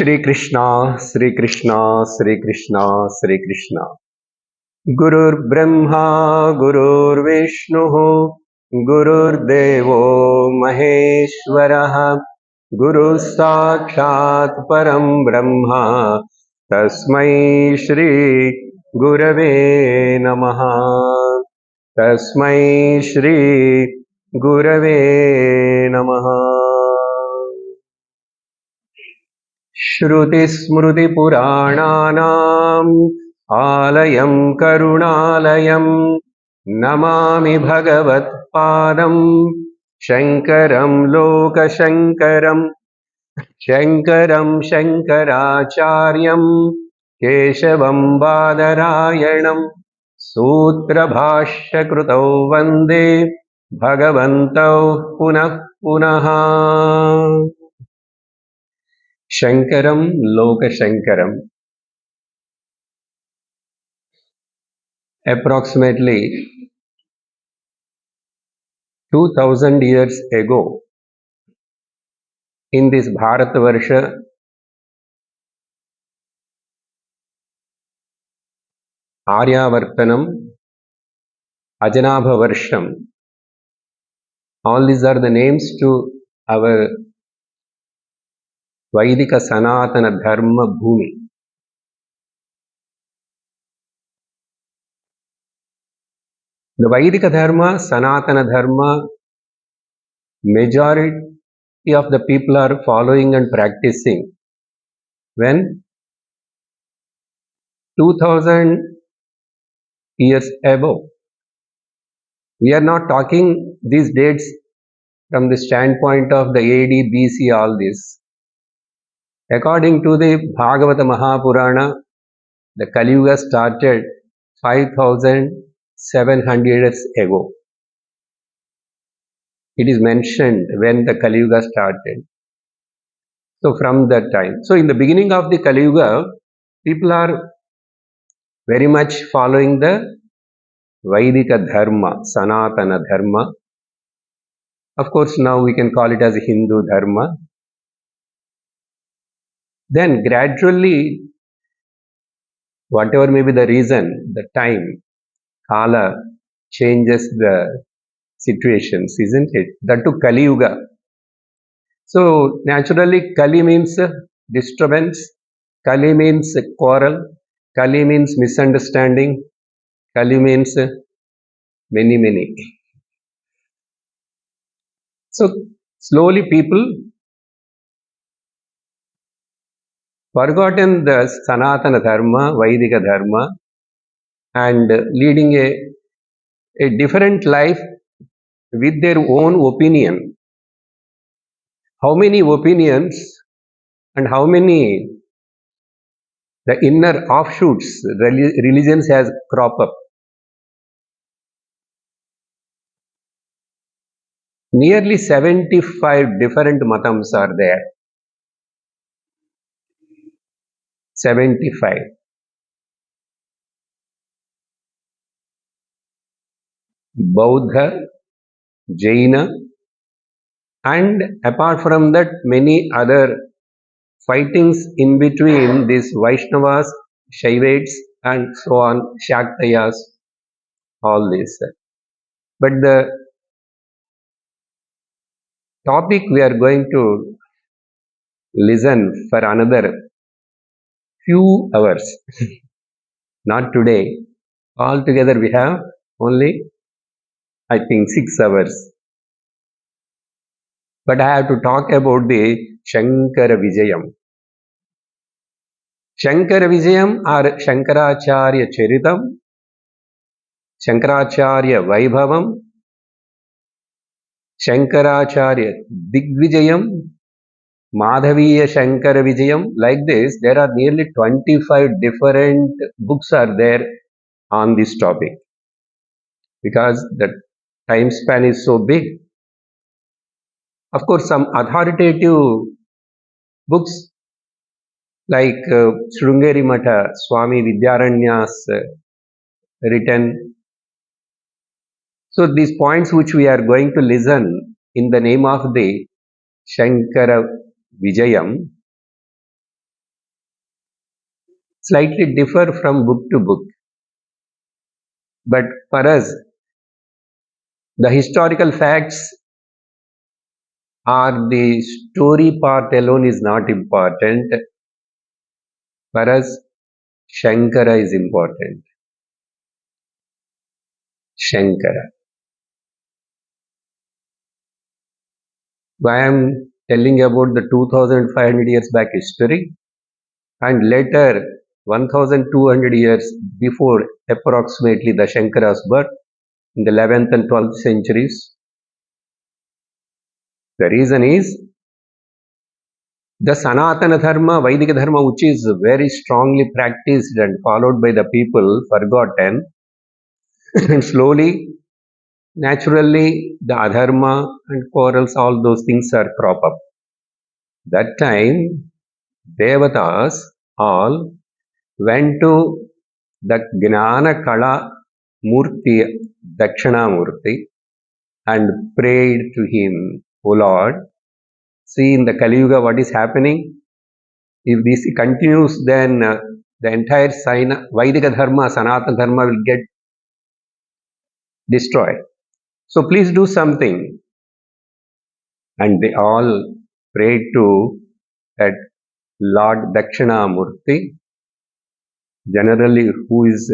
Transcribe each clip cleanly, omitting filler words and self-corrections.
Shri Krishna, Shri Krishna, Shri Krishna, Shri Krishna. Gurur Brahma, Gurur Vishnu, Gurur Devo Maheshwaraha, Guru Sakshat Param Brahma, Tasmai Shri Gurave Namaha. Tasmai Shri Gurave Namaha. श्रुतिस्मृतिपुराणानाम् आलयं करुणालयं नमामि भगवत्पादं शङ्करं लोकशङ्करं शङ्करं शङ्कराचार्यं केशवं बादरायणं सूत्रभाष्यकृतौ वन्दे भगवन्तौ पुनः पुनः. Shankaram Lokashankaram. Approximately 2000 years ago, in this Bharatavarsha, Aryavartanam, Ajanabhavarsham, all these are the names to our Vaidika Sanatana Dharma Bhumi. The Vaidika Dharma, Sanatana Dharma, majority of the people are following and practicing when 2000 years above. We are not talking these dates from the standpoint of the AD, BC, all this. According to the Bhagavata Mahapurana, the Kali Yuga started 5700 years ago. It is mentioned when the Kali Yuga started. So from that time. So in the beginning of the Kali Yuga, people are very much following the Vaidika Dharma, Sanatana Dharma. Of course, now we can call it as Hindu Dharma. Then gradually, whatever may be the reason, the time, Kala changes the situations, isn't it? That to Kali Yuga. So naturally, Kali means disturbance, Kali means quarrel, Kali means misunderstanding, Kali means many. So slowly people forgotten the Sanatana Dharma, Vaidika Dharma, and leading a different life with their own opinion. How many opinions and how many the inner offshoots religions has crop up. Nearly 75 different matams are there. 75. Buddha, Jaina, and apart from that, many other fightings in between these Vaishnavas, Shaivites, and so on, Shaktayas, all this. But the topic we are going to listen for another few hours, not today. Altogether, we have only, I think, 6 hours. But I have to talk about the Shankara Vijayam. Shankara Vijayam or Shankaracharya Charitam, Shankaracharya Vaibhavam, Shankaracharya Digvijayam, Madhaviya Shankara Vijayam. Like this, there are nearly 25 different books are there on this topic. Because the time span is so big. Of course, some authoritative books like Srungeri Mata, Swami Vidyaranya's written. So these points which we are going to listen in the name of the Shankara Vijayam, slightly differ from book to book. But for us, the historical facts or the story part alone is not important. For us, Shankara is important. Shankara. Why I am telling about the 2500 years back history and later 1200 years before approximately the Shankara's birth in the 11th and 12th centuries. The reason is the Sanatana Dharma, Vedic Dharma, which is very strongly practiced and followed by the people, forgotten, and slowly, naturally, the adharma and quarrels, all those things are crop up. That time, Devatas all went to the Gnana Kala Murti, Dakshinamurti, and prayed to him, O Lord, see in the Kali Yuga what is happening. If this continues, then the entire Vedic Dharma, Sanatana Dharma will get destroyed. So please do something. And they all prayed to that Lord Dakshinamurti, generally who is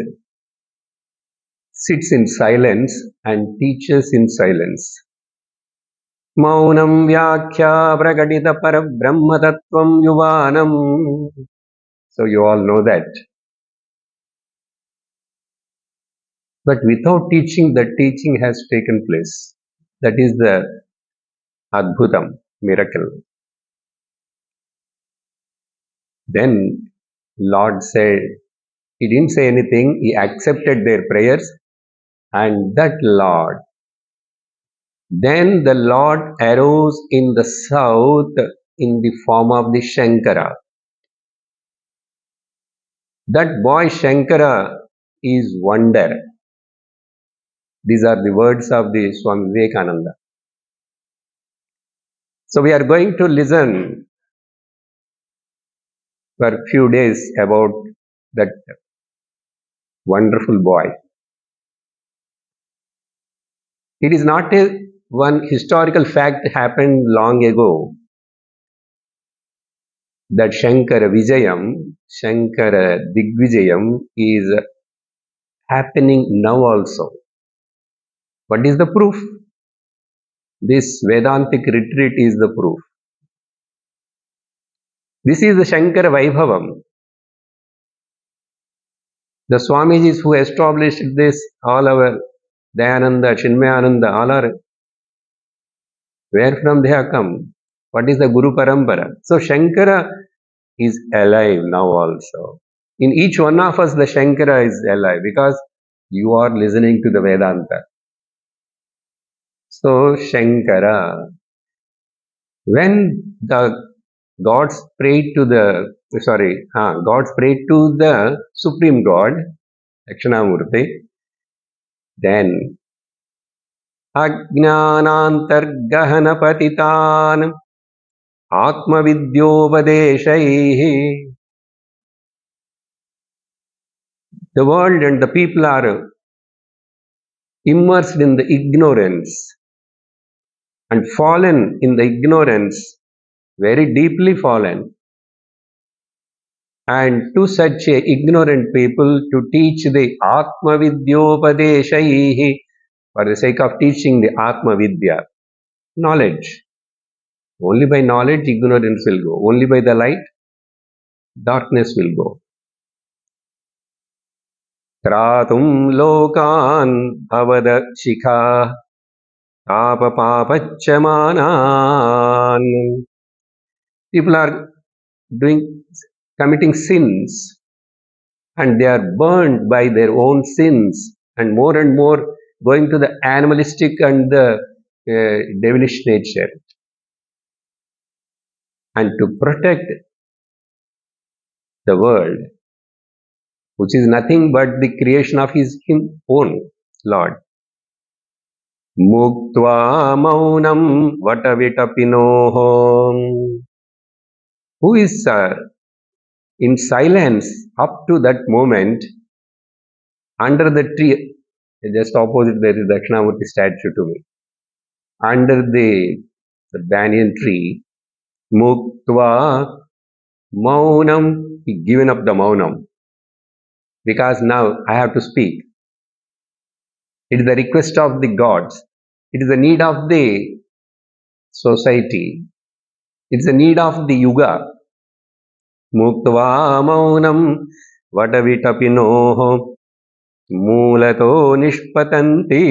sits in silence and teaches in silence. Maunam Vyakhya Pragadita Parabrahma Tattvam Yuvanam. So you all know that. But without teaching, the teaching has taken place. That is the Adbhutam, miracle. Then Lord said, He didn't say anything, He accepted their prayers, and that Lord, then the Lord arose in the south in the form of the Shankara. That boy Shankara is wonder. These are the words of the Swami Vivekananda. So we are going to listen for a few days about that wonderful boy. It is not a one historical fact happened long ago that Shankara Vijayam, Shankara Digvijayam is happening now also. What is the proof? This Vedantic retreat is the proof. This is the Shankara Vaibhavam. The Swamijis who established this, all our Dayananda, Chinmayananda, all are where from they have come? What is the Guru Parampara? So Shankara is alive now also. In each one of us, the Shankara is alive because you are listening to the Vedanta. So Shankara, when the gods prayed to the gods prayed to the Supreme God, Dakshinamurti, then Ajnanantargahanapatitan Atmavidyopadeshaihi. The world and the people are immersed in the ignorance and fallen in the ignorance, very deeply fallen. And to such ignorant people to teach the Atma Vidyopадeshaihi, for the sake of teaching the Atma Vidya, knowledge. Only by knowledge ignorance will go. Only by the light darkness will go. Tratum lokan bhavada shikha tapa papachamanan. People are committing sins and they are burned by their own sins and more going to the animalistic and the devilish nature. And to protect the world, which is nothing but the creation of his own Lord. Muktva maunam vatavitapinoho. Who is In silence, up to that moment, under the tree, just opposite there is Dakshinamurti statue to me. Under the banyan tree, Muktva Maunam, he given up the Maunam because now I have to speak. It is the request of the gods. It is the need of the society. It is the need of the yuga. Muktva Maunam Vatavitapinoho Mulato Nishpatanti.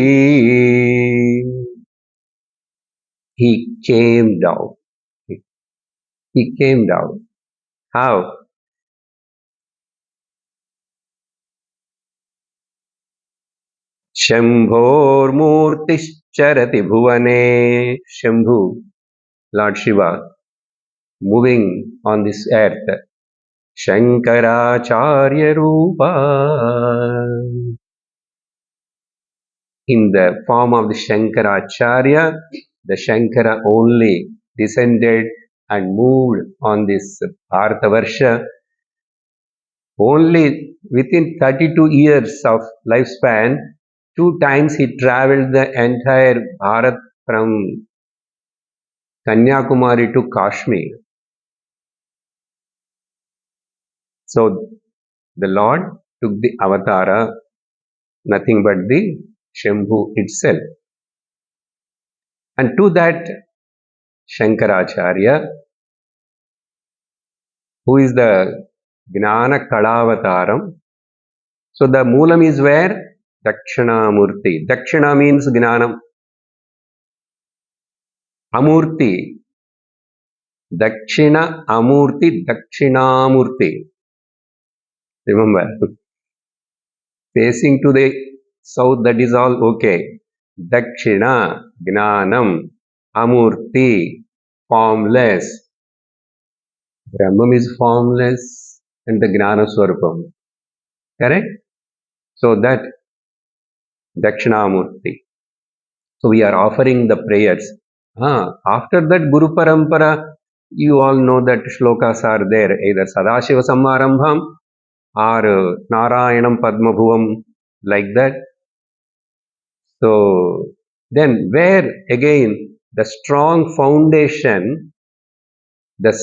He came down. He came down. How? Shambhormurtischarati bhuvane. Shambhu, Lord Shiva, moving on this earth. Shankaracharya Rupa. In the form of the Shankaracharya, the Shankara only descended and moved on this Bharatavarsha. Only within 32 years of lifespan, 2 times he traveled the entire Bharat from Kanyakumari to Kashmir. So the Lord took the avatara, nothing but the Shambhu itself. And to that Shankaracharya, who is the Gnana Kalavataram. So the Moolam is where? Dakshinamurti. Dakshina means Gnanam. Amurti. Dakshina Amurti, Dakshinamurti. Remember, facing to the south, that is all okay. Dakshina, Gnanam, Amurti, formless. Brahman is formless and the Gnana Swarupam. Correct? So that Dakshinamurti. So we are offering the prayers. After that Guru Parampara, you all know that shlokas are there, either Sadashiva Sammarambham or Narayanam Padmabhuvam, like that. So then where again the strong foundation, the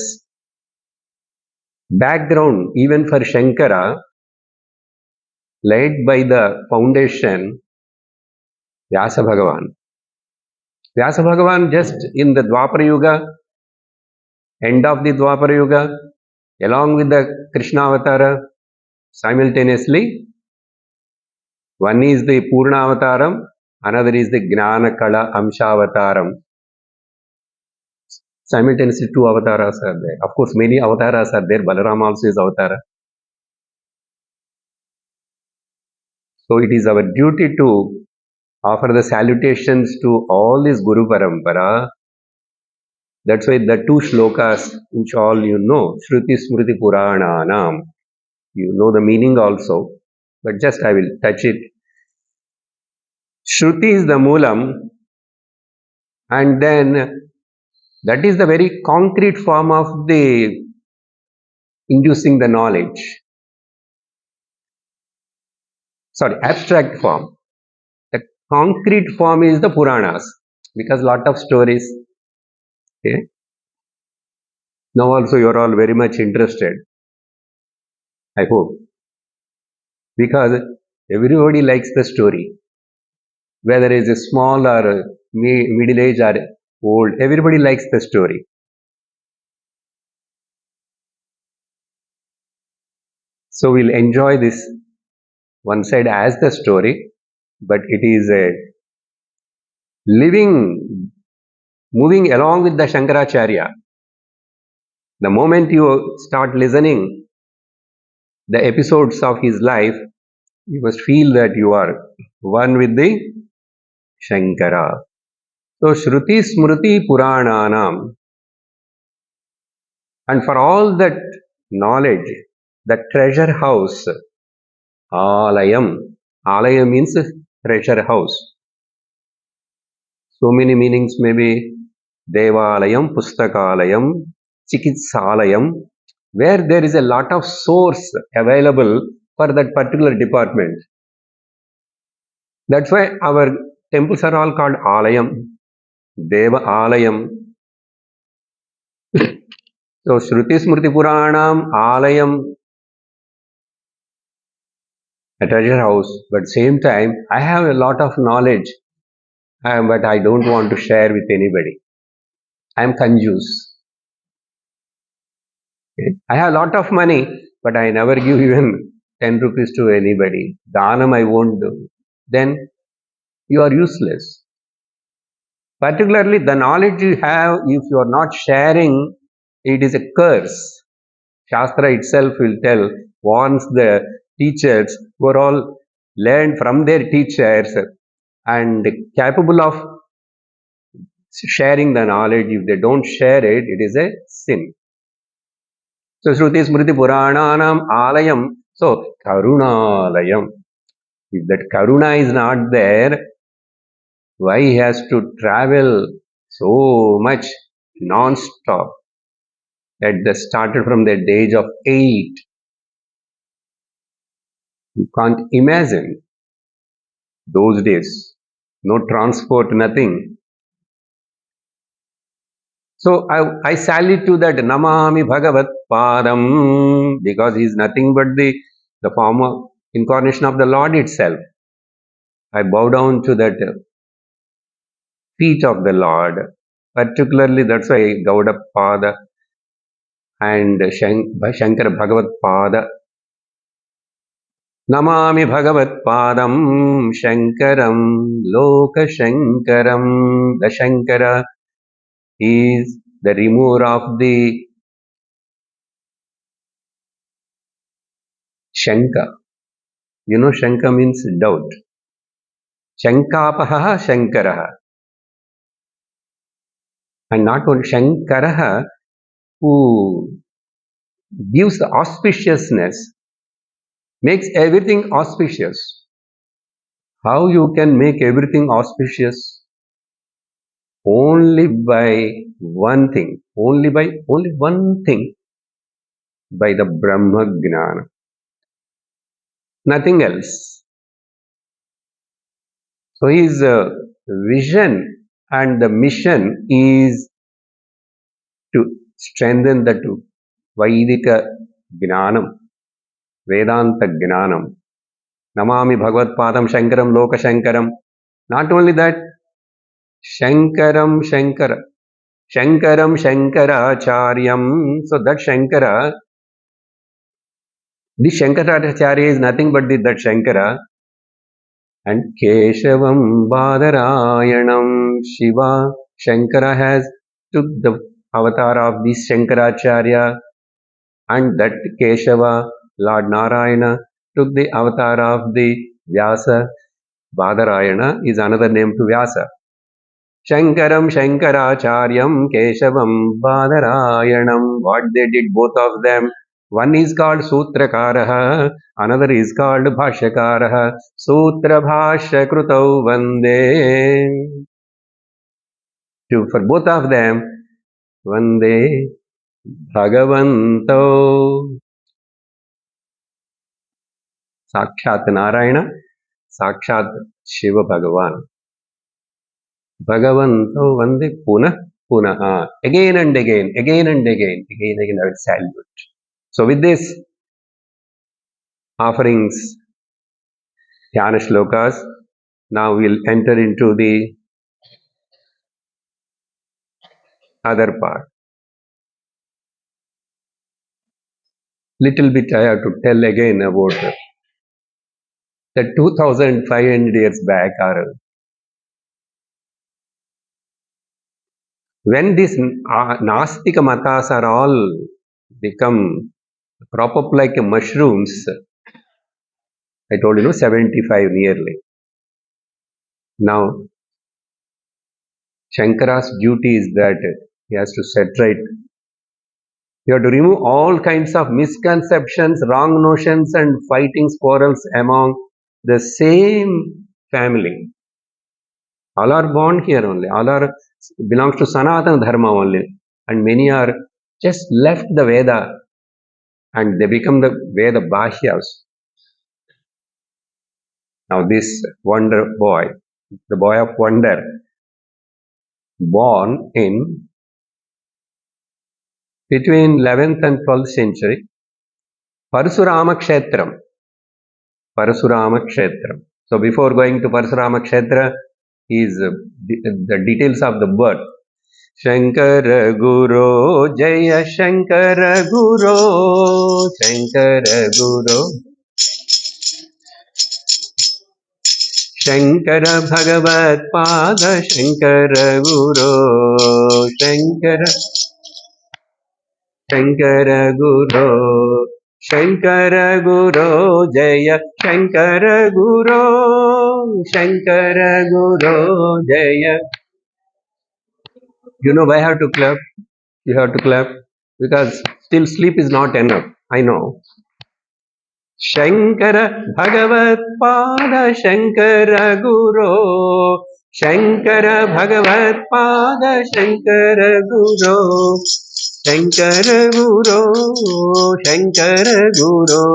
background even for Shankara, laid by the foundation, Vyasa Bhagavan. Vyasa Bhagavan just in the Dwapara Yuga, end of the Dwapara Yuga, along with the Krishna Avatara, simultaneously, one is the Purna Avataram, another is the Gnana Kala Amsha Avataram. Simultaneously, 2 avatars are there. Of course, many avatars are there. Balaram also is avatara. So it is our duty to offer the salutations to all this Guru Parampara. That's why the 2 shlokas, which all you know, Shruti Smriti Purananam, you know the meaning also, but just I will touch it. Shruti is the Moolam, and then that is the very concrete form of the inducing the knowledge. Sorry, abstract form. The concrete form is the Puranas, because lot of stories. Okay. Now also you are all very much interested, I hope, because everybody likes the story. Whether it is small or middle age or old, everybody likes the story. So we'll enjoy this one side as the story, but it is a living, moving along with the Shankaracharya. The moment you start listening the episodes of his life, you must feel that you are one with the Shankara. So Shruti Smriti Purananam. And for all that knowledge, the treasure house, Alayam. Alayam means treasure house. So many meanings maybe Devalayam, Pustakalayam, Chikitsalayam. where there is a lot of source available for that particular department. That's why our temples are all called Alayam, Deva Alayam. So Shruti Smriti Puranam Alayam, a treasure house, but same time I have a lot of knowledge, but I don't want to share with anybody. I am conjuice. Okay? I have a lot of money, but I never give even 10 rupees to anybody. Dhanam I won't do. Then you are useless. Particularly the knowledge you have, if you are not sharing, it is a curse. Shastra itself will tell, warns the teachers who are all learned from their teachers and capable of sharing the knowledge. If they don't share it, it is a sin. So Shruti Smriti Purananam Alayam. So Karunalayam. If that Karuna is not there, why he has to travel so much non-stop? At the started from the age of 8. You can't imagine those days. No transport, nothing. So I salute to that Namami Bhagavat Padam because he is nothing but the former incarnation of the Lord itself. I bow down to that feet of the Lord. Particularly that's why Gauda Pada and Shankara Bhagavat Pada. Namami Bhagavat Padam Shankaram Loka Shankaram. The Shankara is the remover of the Shanka. You know, Shanka means doubt. Shankapaha Shankaraha. And not only Shankaraha, who gives the auspiciousness, makes everything auspicious. How you can make everything auspicious? Only by one thing. Only one thing. By the Brahma Gnana. Nothing else. So his vision and the mission is to strengthen the Vaidika Gnanam, Vedanta Gnanam. Namami Bhagavad Padam Shankaram Loka Shankaram. Not only that, Shankaram Shankara. Shankaram Shankaracharyam. So that Shankara, this Shankaracharya is nothing but that Shankara. And Keshavam Badarayanam Shiva. Shankara has took the avatar of this Shankaracharya, and that Keshava, Lord Narayana, took the avatar of the Vyasa. Badarayana is another name to Vyasa. Shankaram Shankaracharyam Keshavam Badarayanam. What they did, both of them. One is called Sutrakaraha, another is called Bhashyakaraha. Sutra Bhashya Krutau Vande. For both of them, Vande Bhagavanto. Sakshat Narayana, Sakshat Shiva Bhagavan. Bhagavanto Vande Puna Punaha. Again and again, again and again, again and again, I will salute. So with this offerings, Dhyana Shlokas, now we'll enter into the other part. Little bit I have to tell again about the 2500 years back, or when these Nastika Matas are all become crop up like mushrooms, I told 75 nearly. Now, Shankara's duty is that he has to set right. You have to remove all kinds of misconceptions, wrong notions, and fighting quarrels among the same family. All are born here only. All are belongs to Sanatana Dharma only, and many are just left the Veda and they become the Veda Bhashyas. Now this wonder boy, the boy of wonder, born in between 11th and 12th century, Parsurama Kshetram. Parsurama Kshetram. So before going to Parsurama Kshetra, is the details of the birth. Shankara Guru, Jaya Shankara Guru, Shankara Guru. Shankara Bhagavat Pada, Shankara Guru, Shankara Guru, Shankara Guru, Jaya Shankara Guru, Shankara Guru, Jaya. You know why I have to clap? You have to clap because still sleep is not enough. I know. Shankara Bhagavat Pada Shankara Guru, Shankara Bhagavat Pada Shankara Guru, Shankara Guru, Shankara Guru,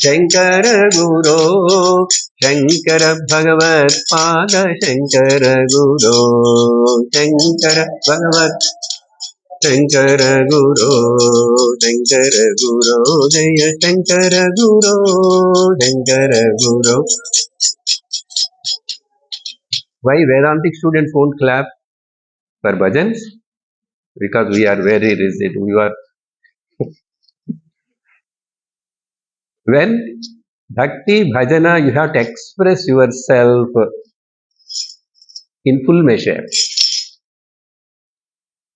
Shankara Guru, Shankara Bhagavat Pada Shankara Guru, Shankara Bhagavat Shankara Guru, Shankara Guru, Jaya Shankara Guru, Shankara Guru. Why Vedantic students won't clap for bhajans? Because we are very rigid. When bhakti bhajana, you have to express yourself in full measure.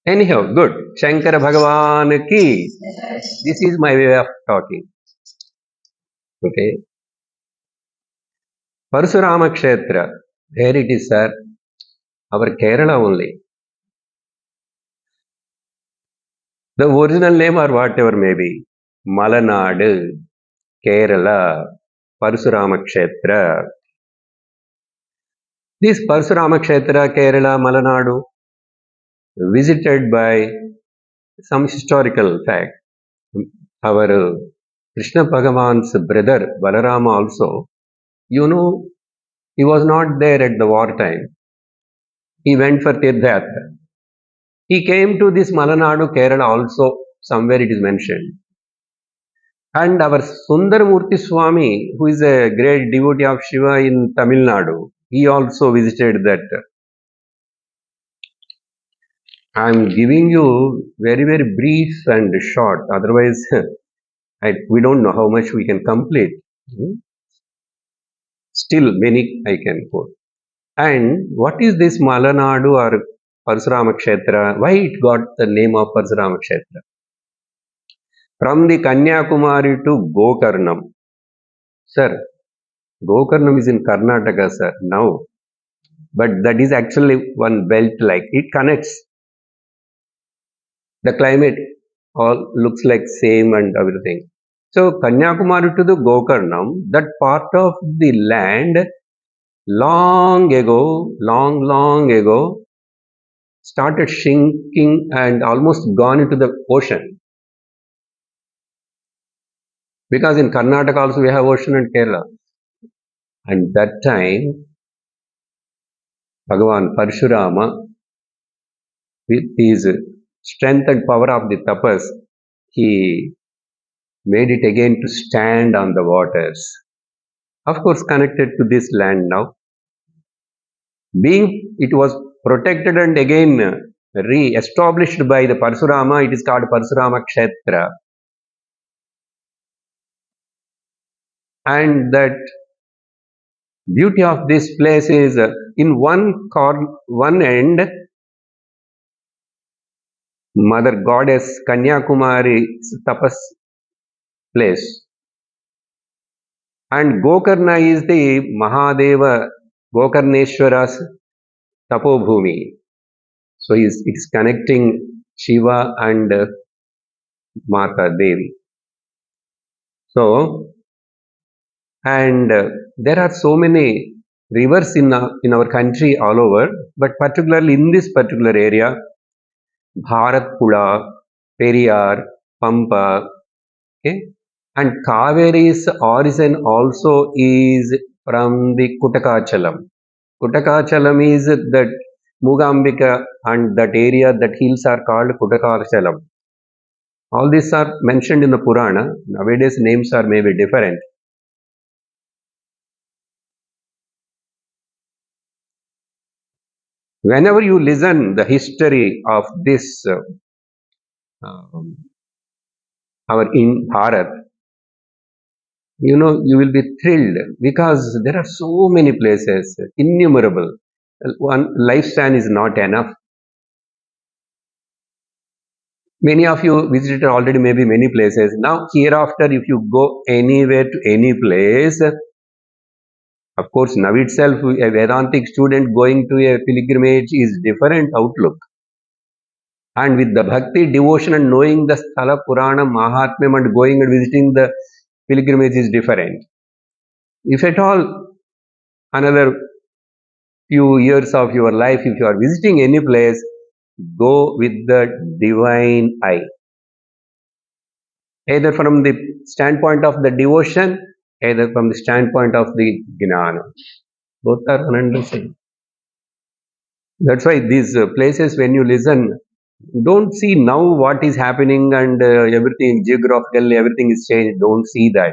Anyhow, good. Shankara Bhagavan ki. This is my way of talking. Okay. Parsurama Kshetra. Where it is, sir? Our Kerala only. The original name or whatever may be. Malanadu, Kerala, Parsurama Kshetra. This Parsurama Kshetra, Kerala, Malanadu, visited by some historical fact. Our Krishna Bhagavan's brother Balarama also, he was not there at the war time. He went for Tirthayatra. He came to this Malanadu, Kerala also, somewhere it is mentioned. And our Sundaramurti Swami, who is a great devotee of Shiva in Tamil Nadu, he also visited that. I am giving you very, very brief and short, otherwise we don't know how much we can complete. Still, many I can quote. And what is this Malanadu or Parsurama Kshetra? Why it got the name of Parsurama Kshetra? From the Kanyakumari to Gokarnam. Sir, Gokarnam is in Karnataka, sir, now. But that is actually one belt like. It connects. The climate all looks like same and everything. So Kanyakumari to the Gokarnam, that part of the land long ago, started shrinking and almost gone into the ocean. Because in Karnataka also we have ocean and Kerala. And that time, Bhagavan Parshurama, with his strength and power of the tapas, he made it again to stand on the waters. Of course, connected to this land now. Being it was protected and again re-established by the Parshurama, it is called Parshurama Kshetra. And that beauty of this place is in one end, Mother Goddess Kanyakumari's tapas place. And Gokarna is the Mahadeva Gokarneshwara's tapobhumi. So it's connecting Shiva and Mata Devi. So, and there are so many rivers in our country all over, but particularly in this particular area, Bharatpula, Periyar, Pampa, okay? And Kaveri's origin also is from the Kutakachalam. Kutakachalam is that Mugambika and that area, that hills are called Kutakachalam. All these are mentioned in the Purana. Nowadays names are maybe different. Whenever you listen the history of this um, our in Bharat, you will be thrilled because there are so many places, innumerable. One lifespan is not enough. Many of you visited already maybe many places. Now hereafter, if you go anywhere to any place, of course, now itself a Vedantic student going to a pilgrimage is different outlook. And with the bhakti, devotion, and knowing the Sthala Purana, Mahatmyam, and going and visiting the pilgrimage is different. If at all another few years of your life, if you are visiting any place, go with the divine eye. Either from the standpoint of the devotion, either from the standpoint of the jnana. Both are one and the same. That's why these places, when you listen, don't see now what is happening and everything geographically, everything is changed. Don't see that.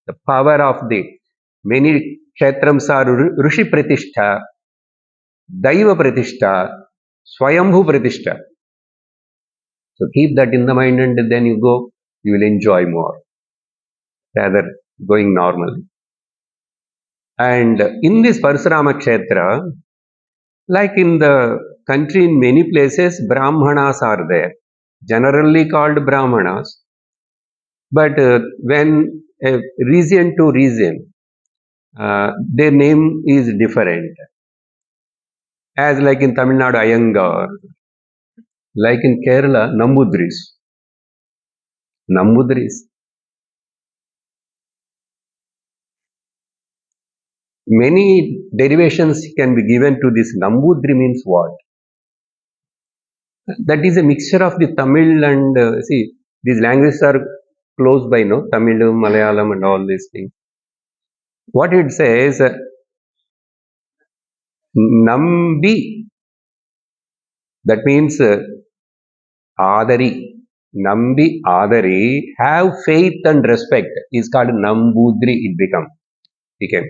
The power of the many kshetrams are Rishi Pratishtha, Daiva Pratishtha, Swayambhu Pratishtha. So keep that in the mind and then you go, you will enjoy more rather going normally. And in this Parsurama Kshetra, like in the country, in many places, Brahmanas are there, generally called Brahmanas. But when region to region, their name is different. As like in Tamil Nadu, Iyengar, like in Kerala, Nambudris. Nambudris. Many derivations can be given to this. Nambudri means what? That is a mixture of the Tamil and see, these languages are close by, no? Tamil, Malayalam, and all these things. What it says, Nambi, that means Adari. Nambi Adari, have faith and respect, is called Nambudri, became.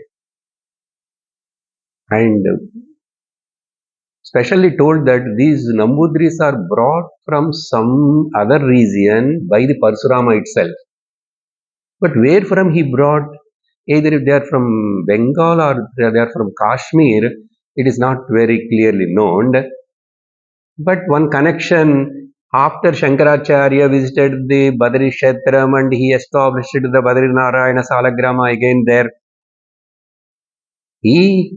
And specially told that these Nambudris are brought from some other region by the Parsurama itself. But where from he brought, either if they are from Bengal or they are from Kashmir, it is not very clearly known. But one connection, after Shankaracharya visited the Badri Kshetram and he established the Badri Narayana Salagrama again there, he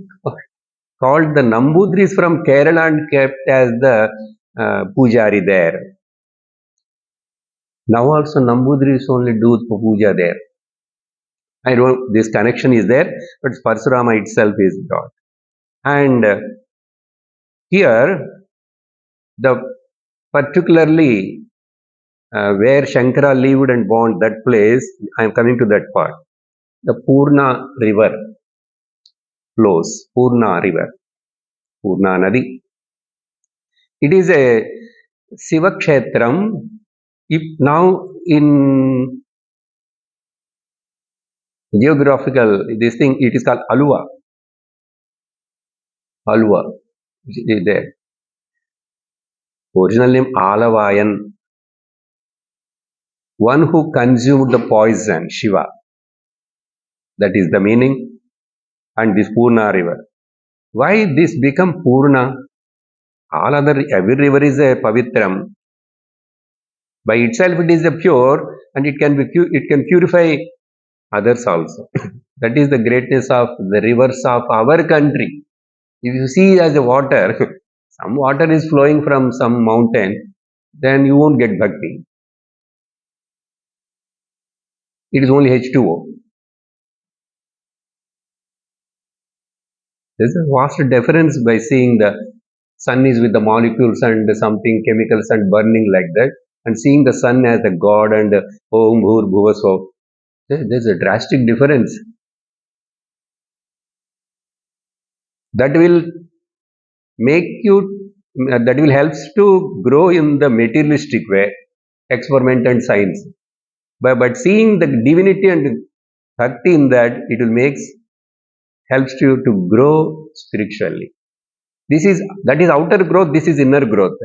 called the Nambudris from Kerala and kept as the Pujari there. Now also Nambudris only do puja there. I don't, this connection is there, but Parsurama itself is God. And here, the particularly where Shankara lived and born, that place, I am coming to that part. The Purna river flows, Purna river, Purna Nadi. It is a Siva Kshetram. If now in geographical, this thing, it is called Alua. Alua. There. Original name Alavayan. One who consumed the poison, Shiva. That is the meaning. And this Purna river. Why this become Purna? All other, every river is a Pavitram. By itself it is a pure and it can purify others also. That is the greatness of the rivers of our country. If you see as a water, some water is flowing from some mountain, then you won't get bhakti. It is only H2O. There's a vast difference by seeing the sun is with the molecules and something chemicals and burning like that. and seeing the sun as a god and Om Bhur Bhuvasvaha. There's a drastic difference. That will make you, that will helps to grow in the materialistic way, experiment and science. But seeing the divinity and bhakti in that, it will makes helps you to grow spiritually. That is outer growth. This is inner growth.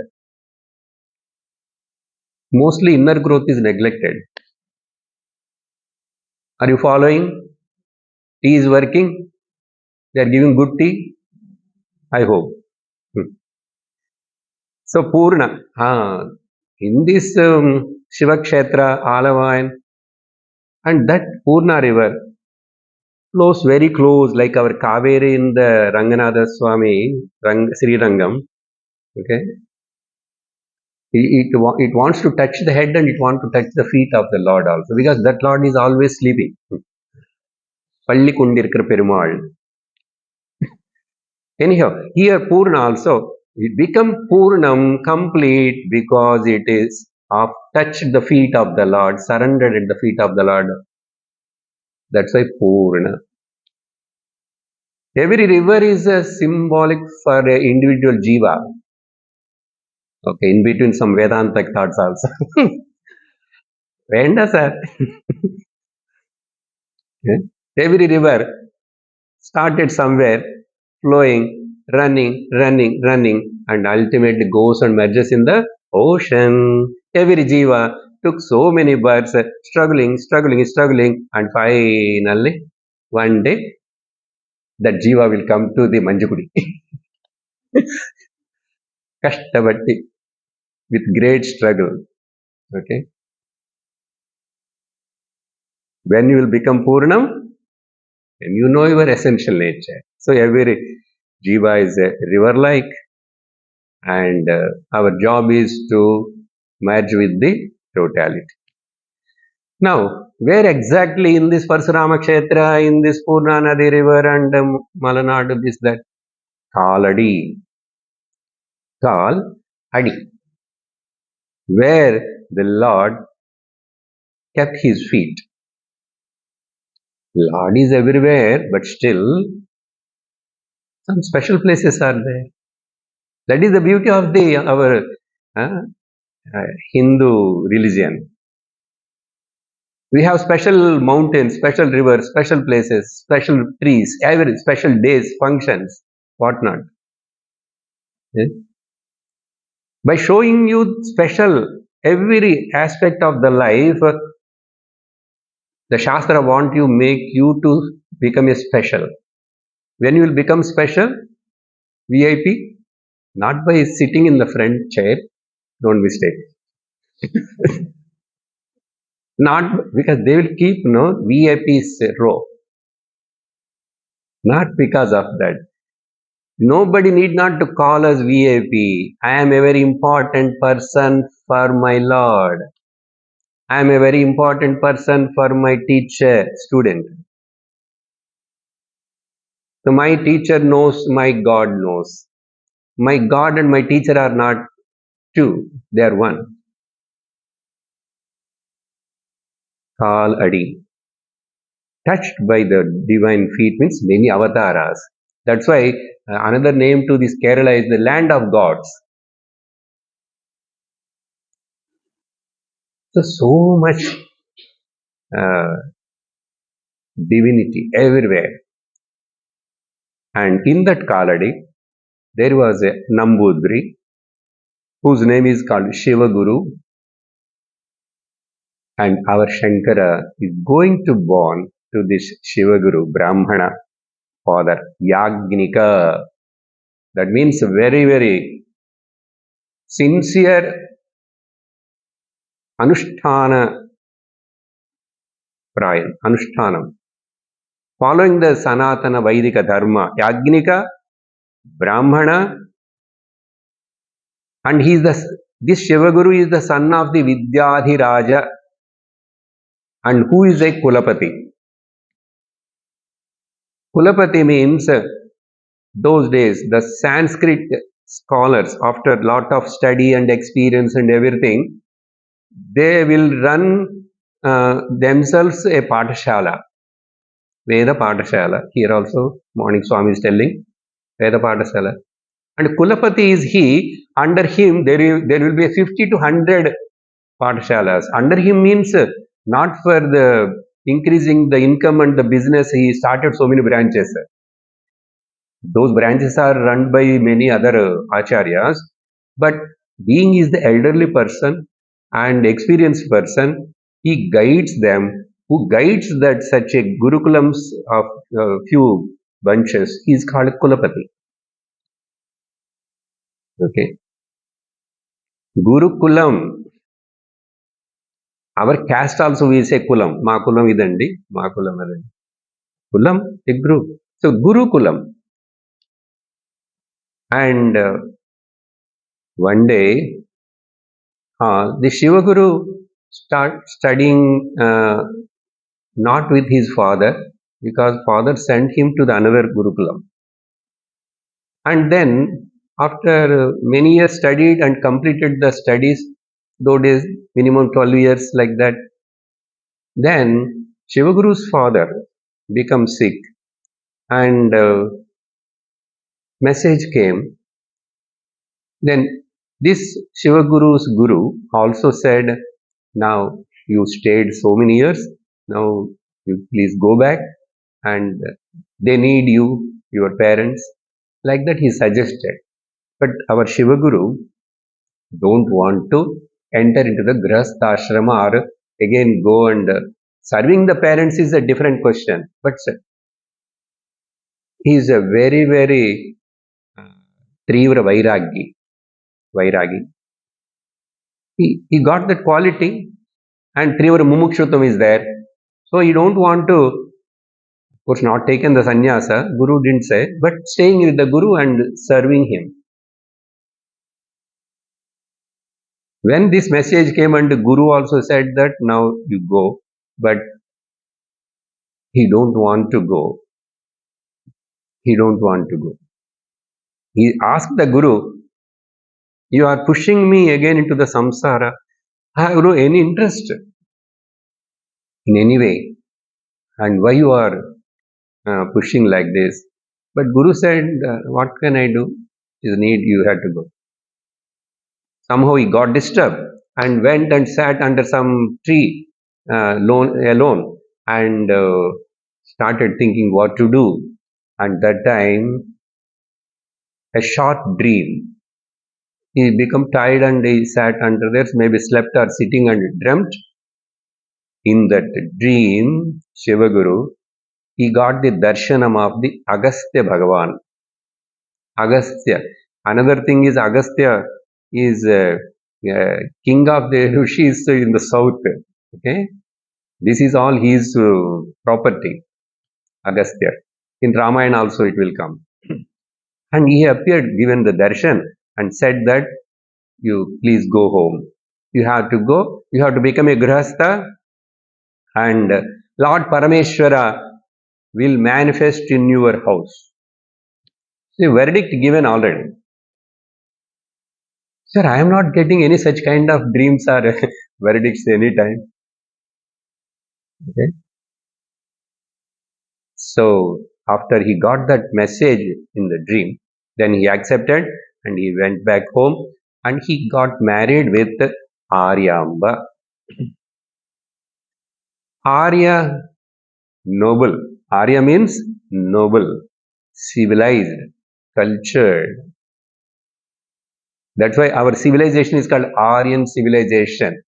Mostly inner growth is neglected. Are you following? Tea is working. They are giving good tea. I hope. Hmm. So Purna, in this Shiva Kshetra, Alavayan, and that Purna river flows very close, like our Kaveri in the Ranganatha Swami, Sri Rangam. Okay, it wants to touch the head and it wants to touch the feet of the Lord also, because that Lord is always sleeping. Palli Kundirkar Perumal. Anyhow, here Purna also, it become Purnam, complete, because it is of touched the feet of the Lord, surrendered at the feet of the Lord. That's why Purna. Every river is a symbolic for a individual jiva. Okay, in between some Vedantic thoughts also. Venda sir. Every river started somewhere, flowing, running, and ultimately goes and merges in the ocean. Every jiva took so many births, struggling, and finally, one day, that jiva will come to the Manjukudi. Kashtabatti, with great struggle. Okay. When you will become Purnam, then you know your essential nature. So every jiva is a river like, and our job is to merge with the totality. Now, where exactly in this Parsurama Kshetra, in this Purna Nadi river and Malanadu, is that? Kaladi. Kal Adi. Where the Lord kept his feet. Lord is everywhere, but still some special places are there. That is the beauty of our Hindu religion. We have special mountains, special rivers, special places, special trees, every special days, functions, whatnot. Yeah? By showing you special every aspect of the life, the Shastra want you make you to become a special. When you will become special, VIP, not by sitting in the front chair, don't mistake. Not because they will keep VIP's row. Not because of that. Nobody need not to call us VIP. I am a very important person for my Lord. I am a very important person for my teacher, student. So my teacher knows, my God knows. My God and my teacher are not two, they are one. Kal Adi. Touched by the divine feet means many avatars. That's why another name to this Kerala is the land of gods. So much uh, divinity everywhere. And in that Kaladi, there was a Nambudri whose name is called Shiva Guru, and our Shankara is going to born to this Shiva Guru, Brahmana father, Yagnika. That means very, very sincere Anushtana Prayan, Anushtanam. Following the Sanatana Vaidika Dharma, Yagnika, Brahmana, and this Shiva Guru is the son of the Vidyadhiraja, and who is a Kulapati. Kulapati means those days the Sanskrit scholars, after lot of study and experience and everything, they will run themselves a Patashala, Veda Patashala. Here also, Morning Swami is telling Veda Patashala. And Kulapati is he, under him there will be a 50 to 100 Patashalas. Under him means not for the increasing the income and the business, he started so many branches. Those branches are run by many other acharyas, but being is the elderly person and experienced person, he guides them. Who guides that such a gurukulams of few bunches, he is called Kulapati. Okay, Gurukulam. Our caste also we say kulam. Ma kulam idandi, ma kulam adandi. Kulam, a group. So Gurukulam. And one day, the Shiva Guru start studying not with his father, because father sent him to the another Gurukulam. And then after many years studied and completed the studies, though days minimum 12 years like that, then Shiva Guru's father becomes sick, and message came. Then this Shiva Guru's Guru also said, now you stayed so many years, now you please go back, and they need you, your parents. Like that he suggested. But our Shiva Guru don't want to enter into the Grahastha ashrama or again go and serving the parents is a different question. But he is a very, very Trivra Vairagi. He got that quality, and Trivra Mumukshutam is there. So he don't want to, of course, not taken the sannyasa, Guru didn't say, but staying with the Guru and serving him. When this message came and the Guru also said that now you go, but he don't want to go. He don't want to go. He asked the Guru, you are pushing me again into the samsara. I have no any interest in any way. And why you are pushing like this? But Guru said, what can I do? Is need you had to go. Somehow he got disturbed and went and sat under some tree alone, and started thinking what to do. And that time, a short dream. He became tired and he sat under there, maybe slept or sitting and dreamt. In that dream, Shiva Guru, he got the darshanam of the Agastya Bhagavan. Agastya. Another thing is Agastya is king of the rishis in the south. Okay, this is all his property. Agastya. In Ramayana also it will come. And he appeared, given the darshan, and said that you please go home. You have to go. You have to become a grihastha, and Lord Parameshwara will manifest in your house. The verdict given already. Sir, I am not getting any such kind of dreams or verdicts anytime. Okay. So after he got that message in the dream, then he accepted and he went back home and he got married with Aryamba. Arya, noble. Arya means noble, civilized, cultured. That's why our civilization is called Aryan civilization.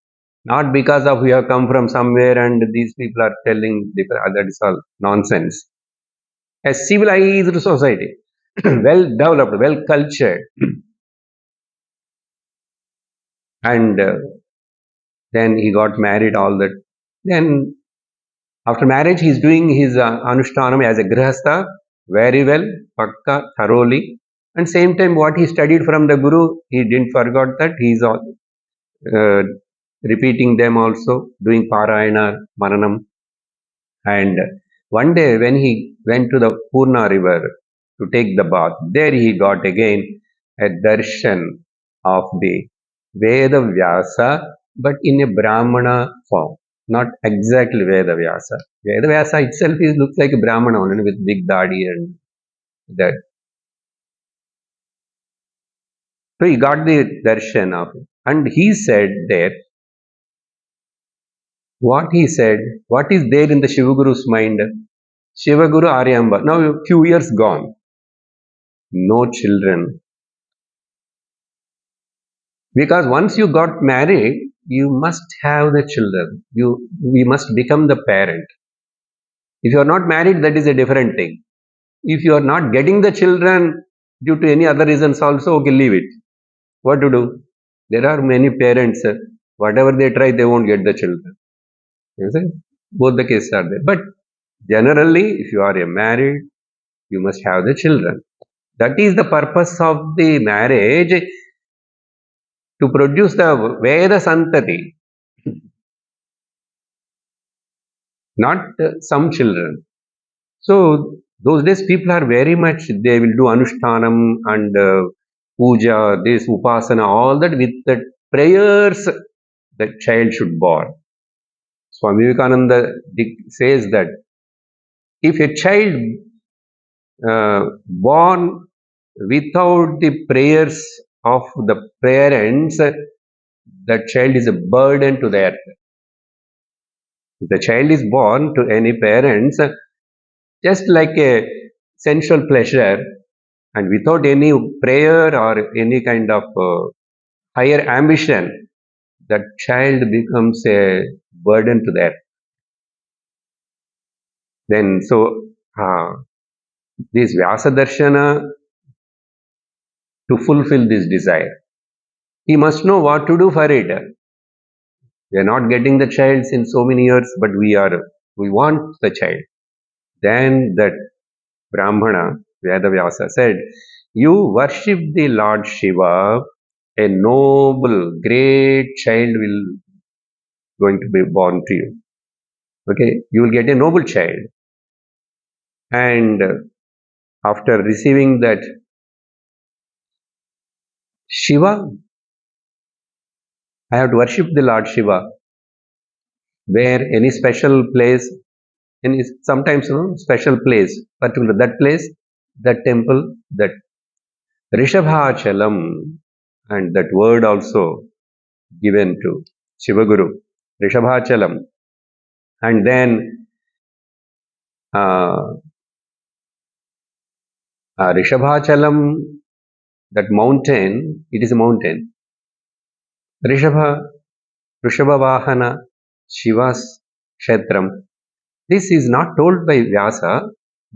Not because of we have come from somewhere and these people are telling that is all nonsense. A civilized society, well developed, well cultured, and then he got married. All that. Then after marriage, he is doing his anushtanam as a grihastha very well, pakka, thoroughly. And same time, what he studied from the Guru, he didn't forget that. He is uh, repeating them also, doing parayana, maranam. And one day when he went to the Purna river to take the bath, there he got again a darshan of the Veda Vyasa but in a Brahmana form, not exactly Vedavyasa. Vedavyasa itself looks like a Brahmana only with big dadi and that. So he got the darshan of it. And he said there, what he said, what is there in the Shivaguru's mind? Shivaguru Aryamba, now a few years gone, no children. Because once you got married, you must have the children. We must become the parent. If you are not married, that is a different thing. If you are not getting the children due to any other reasons also, okay, leave it. What to do? There are many parents, whatever they try, they won't get the children. You see? Both the cases are there. But generally, if you are a married, you must have the children. That is the purpose of the marriage, to produce the Veda Santati, not some children. So those days people are very much, they will do Anushtanam and puja, this upasana, all that with the prayers the child should born. Swami Vivekananda says that if a child born without the prayers of the parents, that child is a burden to the earth. If the child is born to any parents, just like a sensual pleasure, and without any prayer or any kind of higher ambition, that child becomes a burden to the earth. Then, so this Vyasa Darshana, to fulfill this desire, he must know what to do for it. We are not getting the child in so many years, but we want the child. Then that Brahmana, Vedavyasa said, you worship the Lord Shiva, a noble, great child will going to be born to you. Okay, you will get a noble child. And after receiving that Shiva, I have to worship the Lord Shiva. Where any special place, any sometimes special place, particular that place, that temple, that Rishabhachalam, and that word also given to Shivaguru, Rishabhachalam. And then uh, Rishabhachalam, that mountain, it is a mountain. Rishabha, Rishabhavahana, Shiva's Kshetram. This is not told by Vyasa.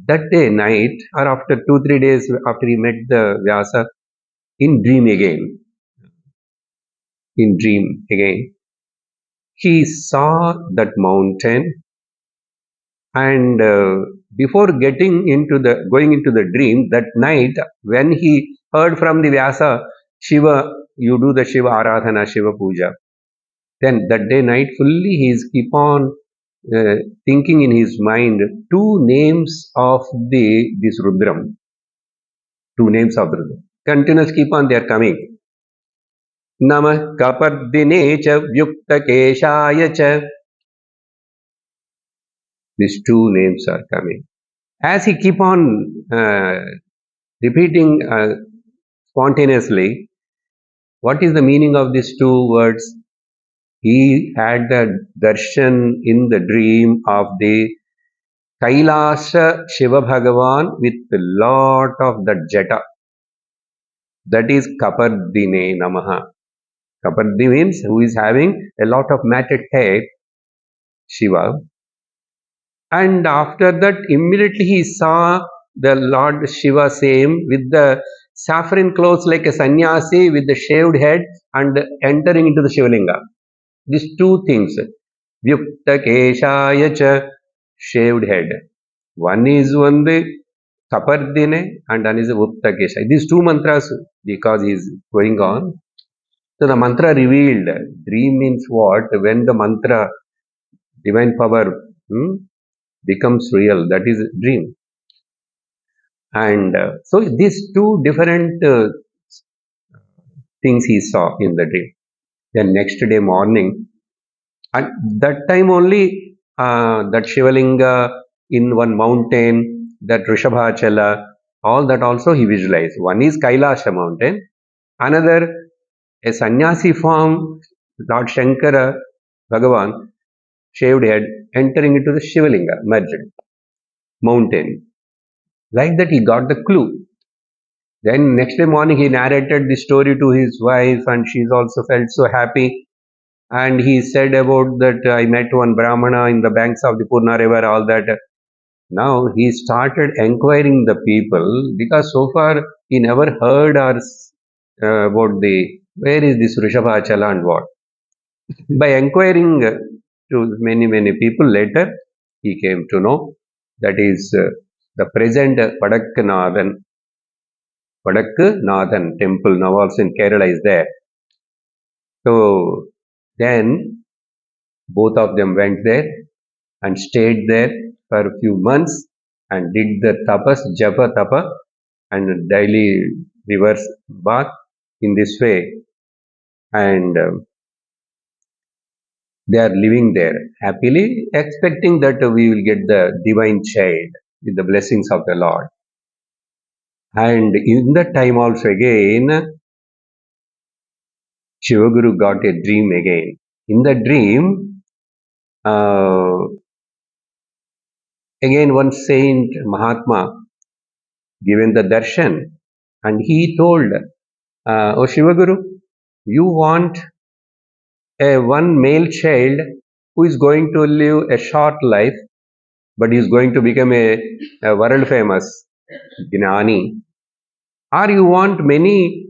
That day, night, or after 2-3 days after he met the Vyasa, in dream again, he saw that mountain, and before going into the dream, that night, when he heard from the Vyasa, Shiva, you do the Shiva Aradhana, Shiva Puja. Then that day night fully he is keep on thinking in his mind two names of this Rudram. Two names of Rudram. Continuous keep on, they are coming. Namah Kapardine cha Vyukta Keshaya cha. These two names are coming. As he keep on repeating spontaneously, what is the meaning of these two words? He had the darshan in the dream of the Kailasa Shiva Bhagavan with a lot of that jata. That is Kapardine Namaha. Kapardi means who is having a lot of matted hair, Shiva. And after that, immediately he saw the Lord Shiva same with the saffron clothes like a sannyasi with the shaved head and entering into the Shivalinga. These two things, Vyukta Keshaya cha, shaved head. One is the Kapardine and one is Vukta Keshaya. These two mantras, because he is going on. So the mantra revealed. Dream means what? When the mantra, divine power, becomes real, that is dream. And so these two different things he saw in the dream. Then next day morning, at that time only, that Shivalinga in one mountain, that Rishabhachala, all that also he visualized. One is Kailasha mountain, another a sannyasi form, Lord Shankara Bhagavan, shaved head, entering into the Shivalinga, merged mountain. Like that, he got the clue. Then next day morning, he narrated the story to his wife, and she's also felt so happy. And he said about that I met one Brahmana in the banks of the Purna river, all that. Now he started enquiring the people because so far he never heard or about the where is this Rishabhachala and what. By enquiring to many people later, he came to know that is the present Padakkanathan temple now also in Kerala is there. So then both of them went there and stayed there for a few months and did the tapas, japa tapa, and daily reverse bath in this way. And they are living there happily, expecting that we will get the divine child with the blessings of the Lord. And in that time also again, Shivaguru got a dream again. In the dream, uh, again one saint Mahatma given the darshan, and he told, "Oh Shivaguru, you want a one male child who is going to live a short life, but he is going to become a world famous Gnani, or you want many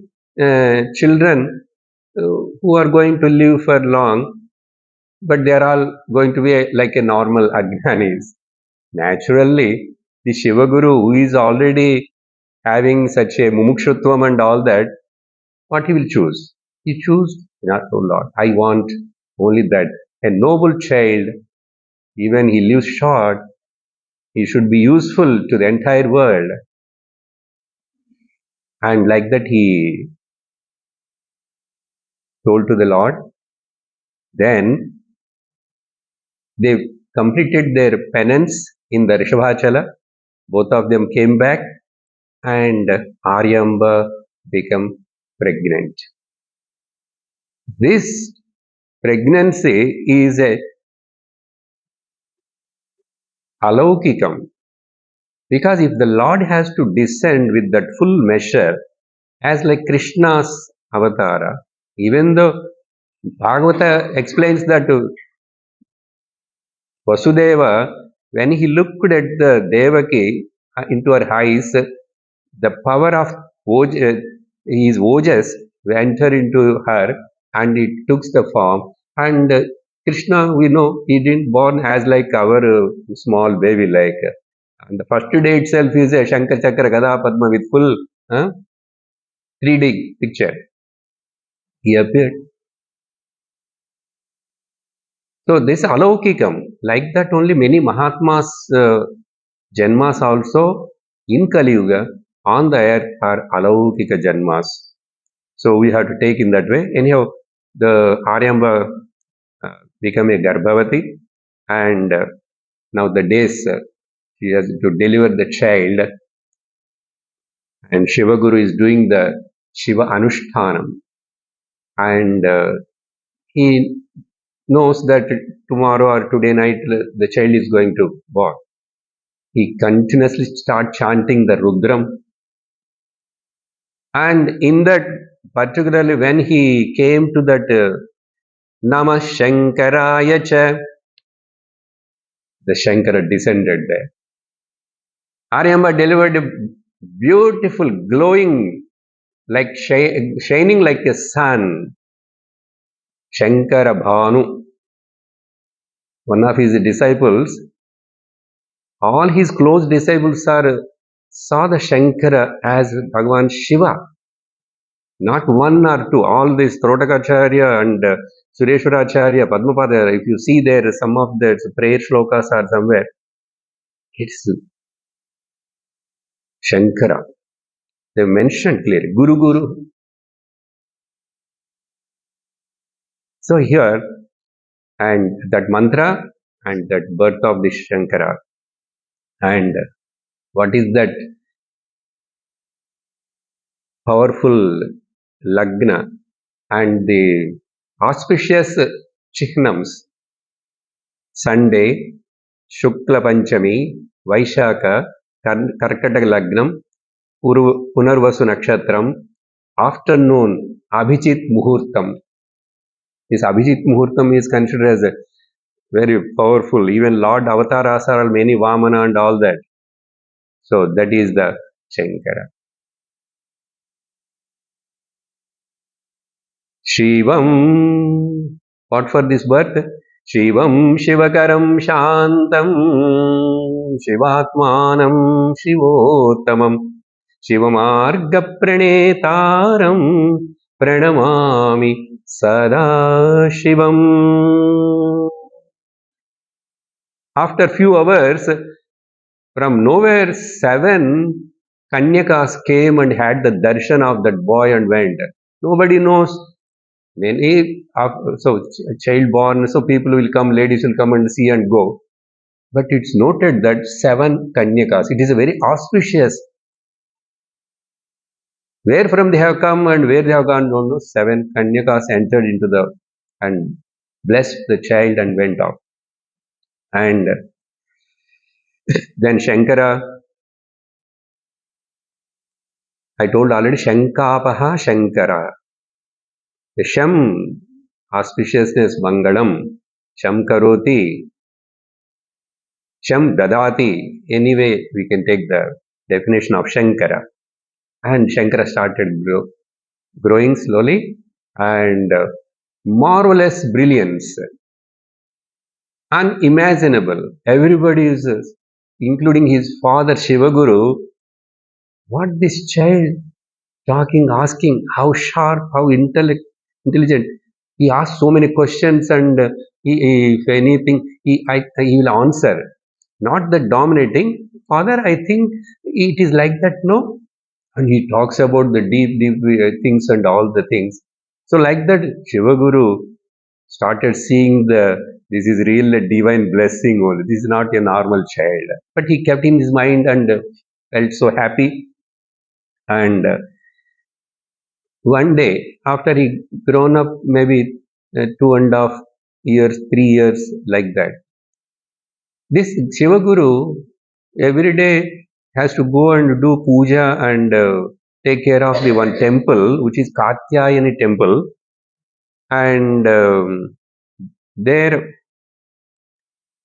children who are going to live for long, but they are all going to be like a normal Ajnanis." Naturally, the Shivaguru, who is already having such a mumukshutvam and all that, what he will choose? He choose, not, oh Lord, I want only that. A noble child, even he lives short, he should be useful to the entire world. And like that, he told to the Lord. Then they completed their penance in the Rishabhachala. Both of them came back, and Aryamba became pregnant. This pregnancy is a alaukikam, because if the Lord has to descend with that full measure, as like Krishna's avatara, even though Bhagavata explains that Vasudeva, when he looked at the Devaki into her eyes, the power of his Ojas enter into her, and it took the form. And Krishna, we know, he didn't born as like our small baby, like. And the first day itself is a Shankar Chakra Gada Padma with full 3D picture. He appeared. So this alaukikam, like that only many Mahatmas Janmas also in Kali Yuga on the earth are alaukika Janmas. So we have to take in that way. Anyhow, the Aryamba become a Garbhavati, and now the days she has to deliver the child, and Shiva Guru is doing the Shiva Anushtanam, and he knows that tomorrow or today night the child is going to born. He continuously start chanting the Rudram, and in that particularly when he came to that Namah Shankaraya Cha, the Shankara descended there. Aryamba delivered a beautiful, glowing, like shining like a sun. Shankara Bhanu, one of his disciples, all his close disciples saw the Shankara as Bhagavan Shiva. Not one or two, all this Trotakacharya and Sureshwaracharya, Padmapada, if you see there, some of the prayer shlokas are somewhere, it's Shankara. They mentioned clearly, Guru Guru. So here, and that mantra and that birth of the Shankara, and what is that powerful lagna and the auspicious chihnams, Sunday, Shukla Panchami, Vaishaka, Karkataka Lagnam, Punarvasu Nakshatram, afternoon, Abhijit Muhurtam. This Abhijit Muhurtam is considered as a very powerful. Even Lord Avataras are many Vamana and all that. So that is the Shankara. Shivam. What for this birth? Shivam Shivakaram Shantam Shivatmanam Shivottamam Shivamarga Pranetaram Pranamami Sada Shivam. After few hours, from nowhere, 7 Kanyakas came and had the darshan of that boy and went. Nobody knows. Many, so child born, so people will come, ladies will come and see and go. But it's noted that 7 Kanyakas, it is a very auspicious. Where from they have come and where they have gone, don't know. 7 Kanyakas entered into the and blessed the child and went off. And then Shankara, I told already, Shankapaha Shankara. The Sham, auspiciousness, Mangalam, Sham Karoti, Sham Dadati. Anyway, we can take the definition of Shankara. And Shankara started growing slowly and marvelous brilliance, unimaginable. Everybody is, including his father Shivaguru, what this child talking, asking, how sharp, how intelligent. He asked so many questions and if anything, he will answer. Not the dominating. Father, I think it is like that, no? And he talks about the deep things and all the things. So like that, Shivaguru started seeing this is real divine blessing only. This is not a normal child. But he kept in his mind and felt so happy. And one day, after he grown up, maybe 2.5 years, 3 years, like that, this Shivaguru every day has to go and do puja and take care of the one temple, which is Katyayani temple. And there,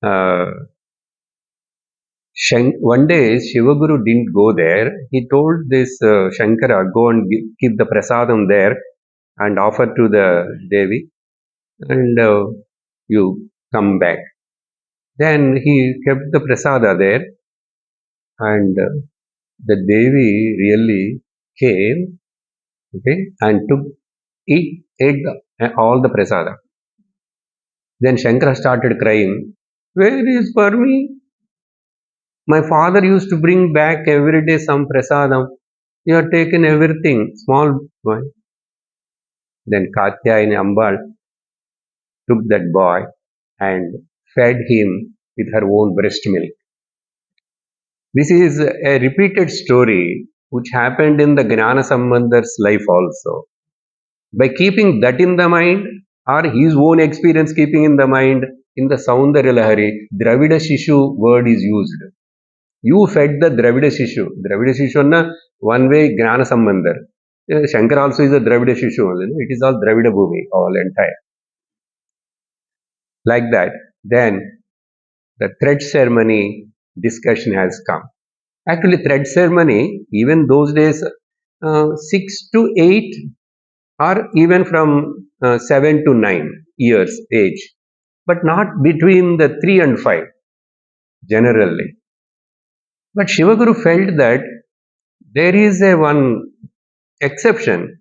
uh, one day Shivaguru didn't go there. He told this Shankara, go and keep the prasadam there and offer to the Devi, and you come back. Then he kept the prasada there, and the Devi really came, okay, and ate all the prasada. Then Shankara started crying. Where is for me? My father used to bring back every day some prasadam. You have taken everything, small boy. Then Katyayani Ambal took that boy and fed him with her own breast milk. This is a repeated story which happened in the Gnana Sambandhar's life also. By keeping that in the mind, or his own experience keeping in the mind, in the Saundarya Lahari, Dravida Shishu word is used. You fed the Dravida Shishu. Dravida Shishu na one way Gnana Sambandhar. Shankar also is a Dravida Shishu only. It is all Dravida Bhumi, all entire. Like that. Then the thread ceremony discussion has come. Actually, thread ceremony, even those days, 6 to 8 or even from 7 to 9 years age, but not between the 3 and 5 generally. But Shivaguru felt that there is a one exception.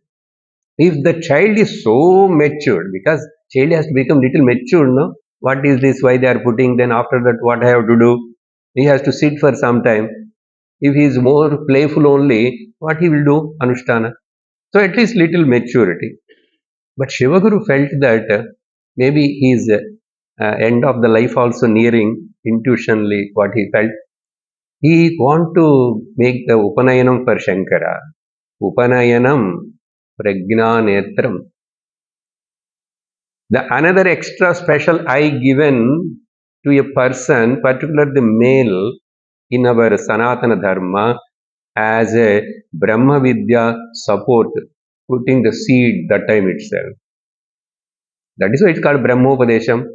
If the child is so matured, because child has to become little matured, no? What is this? Why they are putting? Then after that, what I have to do? He has to sit for some time. If he is more playful only, what he will do? Anushtana. So at least little maturity. But Shivaguru felt that Maybe his end of the life also nearing, intuitionally what he felt. He want to make the Upanayanam for Shankara. Upanayanam Prajnanetram. The another extra special eye given to a person, particularly the male, in our Sanatana Dharma, as a Brahma Vidya support, putting the seed that time itself. That is why it's called Brahmopadesham.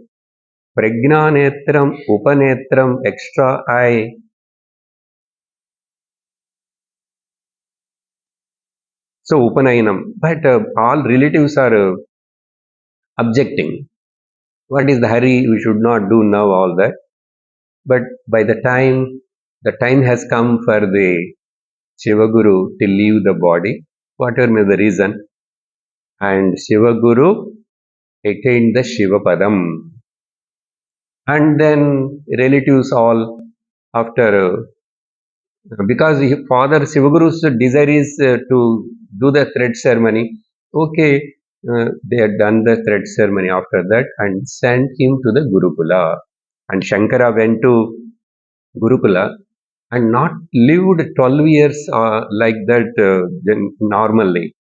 Prajnanetram, Upanetram, extra eye. So Upanayanam. But all relatives are objecting. What is the hurry? We should not do now all that. But by the time has come for the Shivaguru to leave the body, whatever may the reason, and Shivaguru attained the Shivapadam. And then relatives all after, because father Shivaguru's desire is to do the thread ceremony. Okay, they had done the thread ceremony after that and sent him to the Gurukula. And Shankara went to Gurukula and not lived 12 years like that normally.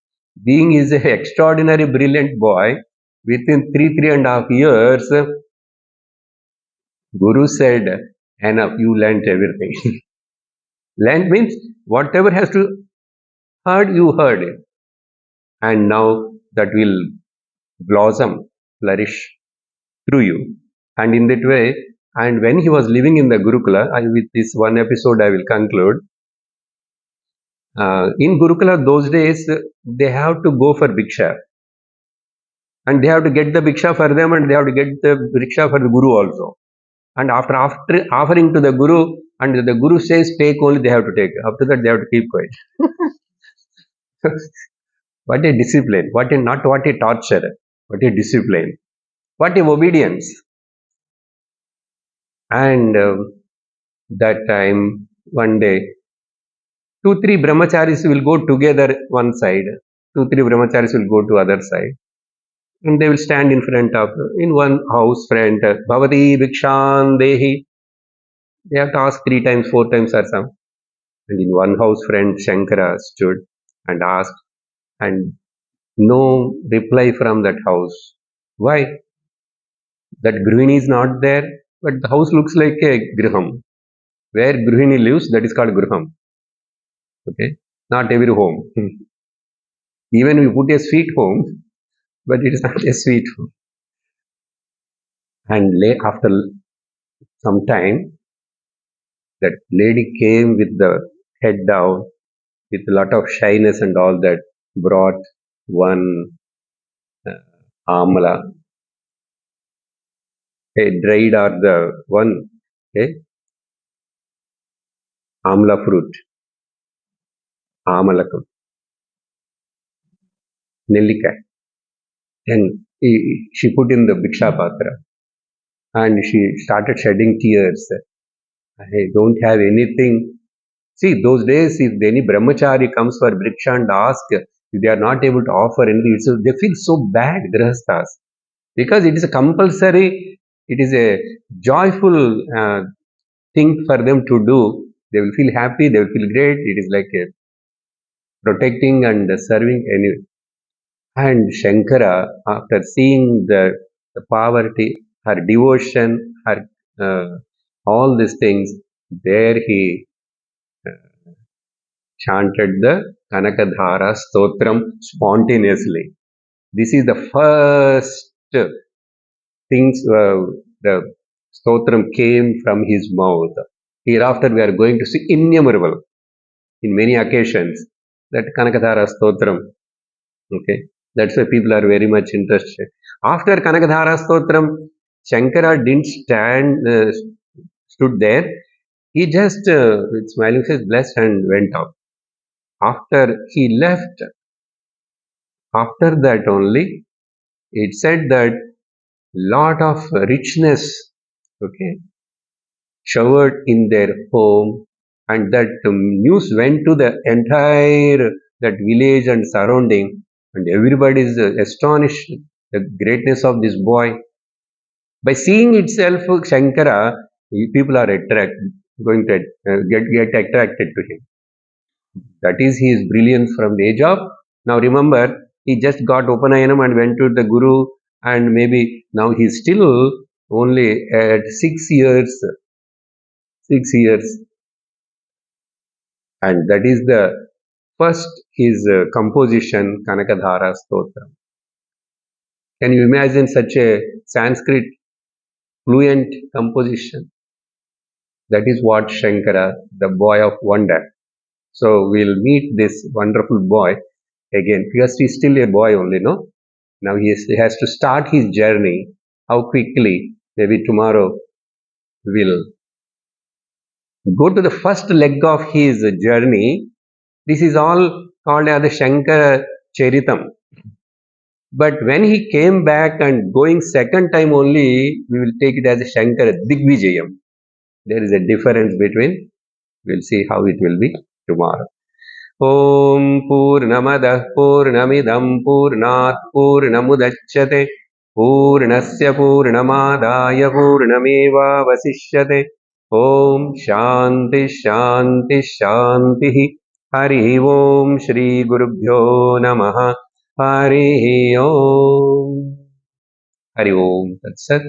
Being is an extraordinary brilliant boy, within 3.5 years, Guru said, enough, you learnt everything. Learnt means whatever has to heard, you heard it. And now that will blossom, flourish through you. And in that way, and when he was living in the Gurukula, with this one episode I will conclude. In Gurukula, those days, they have to go for Bhiksha. And they have to get the Bhiksha for them and they have to get the Bhiksha for the Guru also. And after offering to the Guru, and the Guru says take only, they have to take. After that, they have to keep quiet. What a discipline! Not what a torture! What a discipline! What a obedience! And that time, one day, 2-3 brahmacharis will go together one side. 2-3 brahmacharis will go to other side. And they will stand in front of, in one house front, Bhavati Bhikshan Dehi. They have to ask 3 times, 4 times or some. And in one house front, Shankara stood and asked, and no reply from that house. Why? That Gruhini is not there, but the house looks like a Griham. Where Gruhini lives, that is called Griham. Okay? Not every home. Even we put a sweet home, but it is not a sweet home. And after some time, that lady came with the head down, with a lot of shyness and all that, brought one amala, a dried or the one amla fruit, amalakam, nellikai. Then she put in the Bhiksha Patra and she started shedding tears. I don't have anything. See, those days, if any brahmachari comes for Bhiksha and asks, if they are not able to offer anything, so they feel so bad, grihasthas. Because it is a compulsory, it is a joyful thing for them to do. They will feel happy, they will feel great. It is like a protecting and serving anyway. And Shankara, after seeing the poverty, her devotion, her all these things, there he chanted the Kanakadhara Stotram spontaneously. This is the first things the Stotram came from his mouth. Hereafter we are going to see innumerable, in many occasions, that Kanakadhara Stotram. Okay, that's why people are very much interested. After Kanakadhara Stotram, Shankara didn't stood there. He just, with smiling face, blessed and went out. After he left, after that only, it said that lot of richness, okay, showered in their home, and that news went to the entire that village and surrounding, and everybody is astonished the greatness of this boy. By seeing itself, Shankara, people are going to get attracted to him. That is his brilliance from the age of. Now remember, he just got Upanayanam and went to the Guru, and maybe now he's still only at 6 years, 6 years, and that is the first his composition, Kanakadhara Stotra. Can you imagine such a Sanskrit fluent composition? That is what Shankara, the boy of wonder. So we'll meet this wonderful boy again, because he's still a boy only, no? Now he has to start his journey. How quickly? Maybe tomorrow we'll go to the first leg of his journey. This is all called as the Shankara Charitam. But when he came back and going second time only, we will take it as a Shankara Digvijayam. There is a difference between. We'll see how it will be tomorrow. ॐ पूर्णमदः पूर्णमिदं पूर्णात् पूर्णमुदच्यते पूर्णस्य पूर्णमादाय पूर्णमेवावशिष्यते ॐ शान्ति शान्ति शान्तिः हरिः ॐ श्रीगुरुभ्यो नमः हरिः ॐ हरि ओम तत्सत्